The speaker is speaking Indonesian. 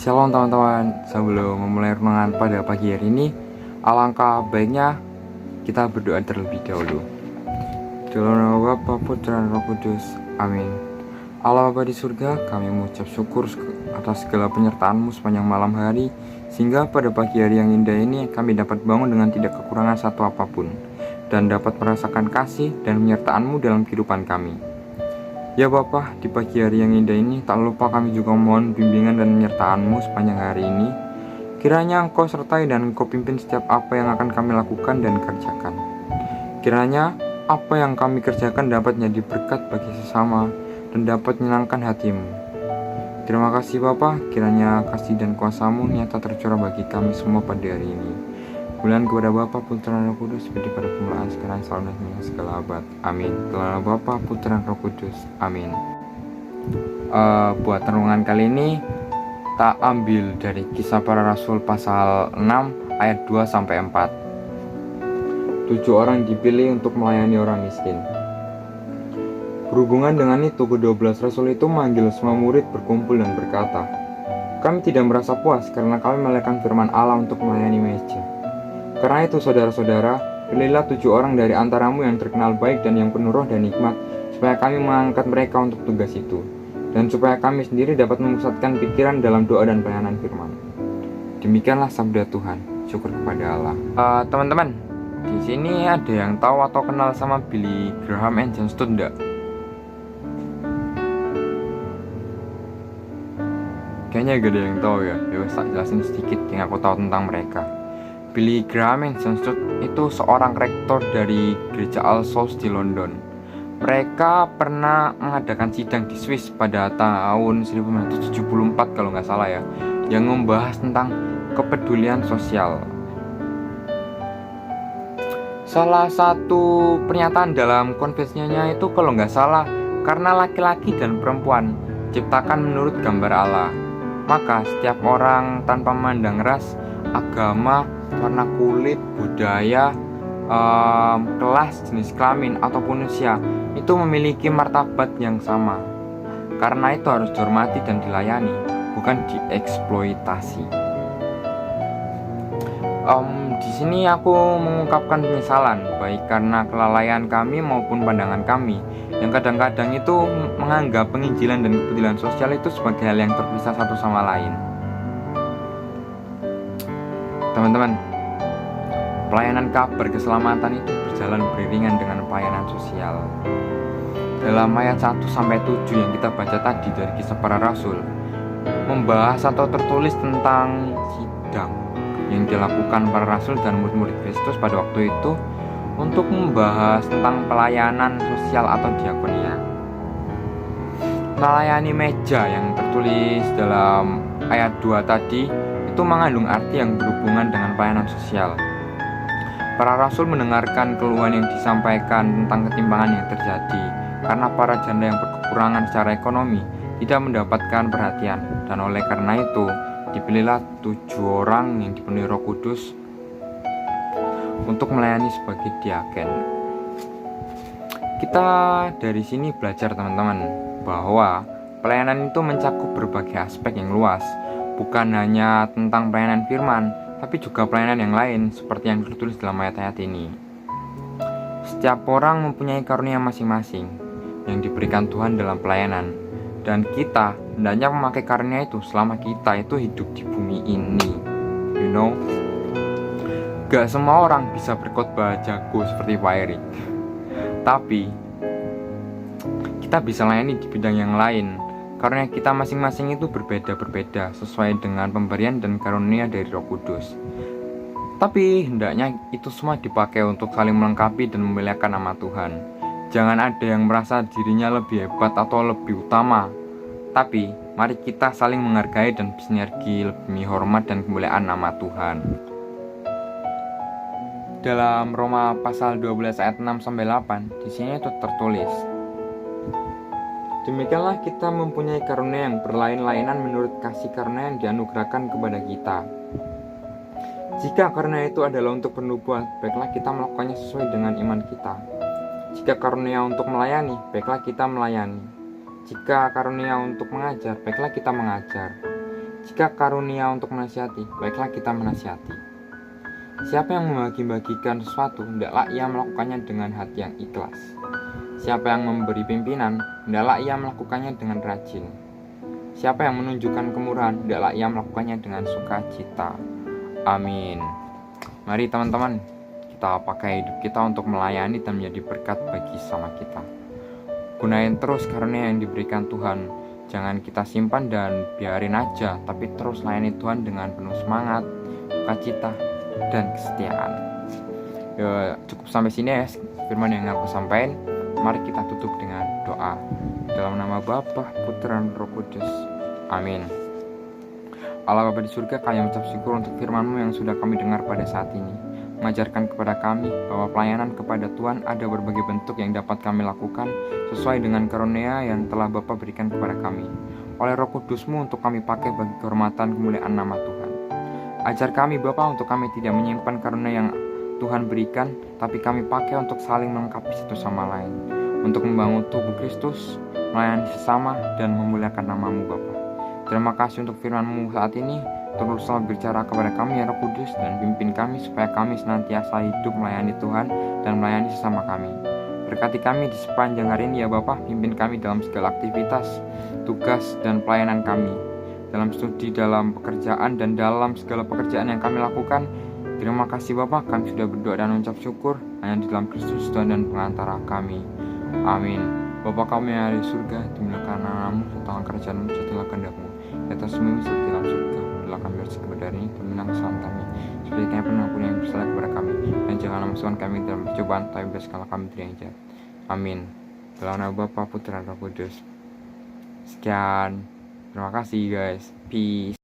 Shalom teman-teman, sebelum memulai renungan pada pagi hari ini, alangkah baiknya kita berdoa terlebih dahulu. Dalam nama Bapa, Putra, dan Roh Kudus, amin. Allah Bapa di surga, kami mengucap syukur atas segala penyertaan-Mu sepanjang malam hari, sehingga pada pagi hari yang indah ini kami dapat bangun dengan tidak kekurangan satu apapun, dan dapat merasakan kasih dan penyertaan-Mu dalam kehidupan kami. Ya Bapa, di pagi hari yang indah ini, tak lupa kami juga mohon bimbingan dan penyertaan-Mu sepanjang hari ini. Kiranya Engkau sertai dan Engkau pimpin setiap apa yang akan kami lakukan dan kerjakan. Kiranya apa yang kami kerjakan dapat menjadi berkat bagi sesama dan dapat menyenangkan hati-Mu. Terima kasih Bapa, kiranya kasih dan kuasa-Mu nyata tercurah bagi kami semua pada hari ini. Kemuliaan kepada Bapa, Putra, dan Roh Kudus, seperti pada permulaan, sekarang, selalu, dan hingga segala abad. Amin. Dalam nama Bapa, Putra, dan Roh Kudus. Amin. Buat renungan kali ini, tak ambil dari Kisah Para Rasul pasal 6 ayat 2-4. 7 orang dipilih untuk melayani orang miskin. Berhubungan dengan itu, ke-12 Rasul itu memanggil semua murid berkumpul dan berkata, "Kami tidak merasa puas karena kami melekang firman Allah untuk melayani meja. Karena itu saudara-saudara, pilihlah 7 orang dari antaramu yang terkenal baik dan yang penuh roh dan hikmat, supaya kami mengangkat mereka untuk tugas itu, dan supaya kami sendiri dapat memusatkan pikiran dalam doa dan pelayanan firman." Demikianlah sabda Tuhan. Syukur kepada Allah. Teman-teman, di sini ada yang tahu atau kenal sama Billy Graham and John Stott enggak? Kayaknya gak ada yang tahu ya. Tak jelasin sedikit yang aku tahu tentang mereka. Billy Graham and John Stott itu seorang rektor dari gereja All Souls di London. Mereka pernah mengadakan sidang di Swiss pada tahun 1974 kalau nggak salah ya, yang membahas tentang kepedulian sosial. Salah satu pernyataan dalam konferensinya itu kalau nggak salah, karena laki-laki dan perempuan diciptakan menurut gambar Allah, maka setiap orang tanpa memandang ras, agama, warna kulit, budaya, kelas, jenis kelamin, ataupun usia itu memiliki martabat yang sama. Karena itu harus dihormati dan dilayani, bukan dieksploitasi. Di sini aku mengungkapkan penyesalan, baik karena kelalaian kami maupun pandangan kami, yang kadang-kadang itu menganggap penginjilan dan kepedulian sosial itu sebagai hal yang terpisah satu sama lain. Teman-teman, pelayanan kabar keselamatan itu berjalan beriringan dengan pelayanan sosial. Dalam ayat 1-7 yang kita baca tadi dari Kisah Para Rasul, membahas atau tertulis tentang sidang yang dilakukan para rasul dan murid-murid Kristus pada waktu itu untuk membahas tentang pelayanan sosial atau diakonia. Melayani meja yang tertulis dalam ayat 2 tadi itu mengandung arti yang berhubungan dengan pelayanan sosial. Para rasul mendengarkan keluhan yang disampaikan tentang ketimpangan yang terjadi karena para janda yang berkekurangan secara ekonomi tidak mendapatkan perhatian, dan oleh karena itu dipilihlah 7 orang yang dipenuhi Roh Kudus untuk melayani sebagai diaken. Kita dari sini belajar teman-teman bahwa pelayanan itu mencakup berbagai aspek yang luas, bukan hanya tentang pelayanan firman, tapi juga pelayanan yang lain seperti yang tertulis dalam ayat-ayat ini. Setiap orang mempunyai karunia masing-masing yang diberikan Tuhan dalam pelayanan, dan kita hendaknya memakai karunia itu selama kita itu hidup di bumi ini. Gak semua orang bisa berkhotbah jago seperti Pak Erik, tapi kita bisa layani di bidang yang lain. Karunia kita masing-masing itu berbeda-berbeda sesuai dengan pemberian dan karunia dari Roh Kudus. Tapi hendaknya itu semua dipakai untuk saling melengkapi dan memuliakan nama Tuhan. Jangan ada yang merasa dirinya lebih hebat atau lebih utama. Tapi mari kita saling menghargai dan bersinergi demi hormat dan kemuliaan nama Tuhan. Dalam Roma pasal 12 ayat 6-8 di sini itu tertulis, "Demikianlah kita mempunyai karunia yang berlain-lainan menurut kasih karunia yang dianugerahkan kepada kita. Jika karunia itu adalah untuk bernubuat, baiklah kita melakukannya sesuai dengan iman kita. Jika karunia untuk melayani, baiklah kita melayani. Jika karunia untuk mengajar, baiklah kita mengajar. Jika karunia untuk menasihati, baiklah kita menasihati. Siapa yang membagi-bagikan sesuatu, hendaklah ia melakukannya dengan hati yang ikhlas. Siapa yang memberi pimpinan, hendaklah ia melakukannya dengan rajin. Siapa yang menunjukkan kemurahan, hendaklah ia melakukannya dengan sukacita. Amin. Mari teman-teman, kita pakai hidup kita untuk melayani dan menjadi berkat bagi sama kita. Gunain terus karunia yang diberikan Tuhan. Jangan kita simpan dan biarin aja, tapi terus layani Tuhan dengan penuh semangat, sukacita, dan kesetiaan. Cukup sampai sini ya firman yang aku sampaikan. Mari kita tutup dengan doa. Dalam nama Bapa, Putra, dan Roh Kudus. Amin. Allah Bapa di surga, kami mengucap syukur untuk firman-Mu yang sudah kami dengar pada saat ini. Mengajarkan kepada kami bahwa pelayanan kepada Tuhan ada berbagai bentuk yang dapat kami lakukan sesuai dengan karunia yang telah Bapa berikan kepada kami oleh Roh Kudus-Mu untuk kami pakai bagi kehormatan kemuliaan nama Tuhan. Ajar kami Bapa untuk kami tidak menyimpan karunia yang Tuhan berikan, tapi kami pakai untuk saling melengkapi satu sama lain, untuk membangun tubuh Kristus, melayani sesama, dan memuliakan nama-Mu Bapa. Terima kasih untuk firman-Mu saat ini. Terus selalu berbicara kepada kami ya Roh Kudus, dan pimpin kami supaya kami senantiasa hidup melayani Tuhan dan melayani sesama kami. Berkati kami di sepanjang hari ini ya Bapa. Pimpin kami dalam segala aktivitas, tugas, dan pelayanan kami, dalam studi, dalam pekerjaan, dan dalam segala pekerjaan yang kami lakukan. Terima kasih Bapa, kami sudah berdoa dan mengucap syukur hanya di dalam Kristus Tuhan dan pengantara kami. Amin. Bapa kami yang ada di surga, dimuliakan nama-Mu, datanglah kerajaan-Mu, jadilah kehendak-Mu di atas bumi seperti dalam surga. Berilah kami rezeki kepada hari ini, dan menang kesalahan kami, seperti kami pernah ampuni yang bersalah kepada kami, dan janganlah masukkan kami dalam percobaan, tapi bebaskanlah kami dari yang jahat. Amin. Dalam nama Bapa, Putra, dan Roh Kudus. Sekian. Terima kasih guys. Peace.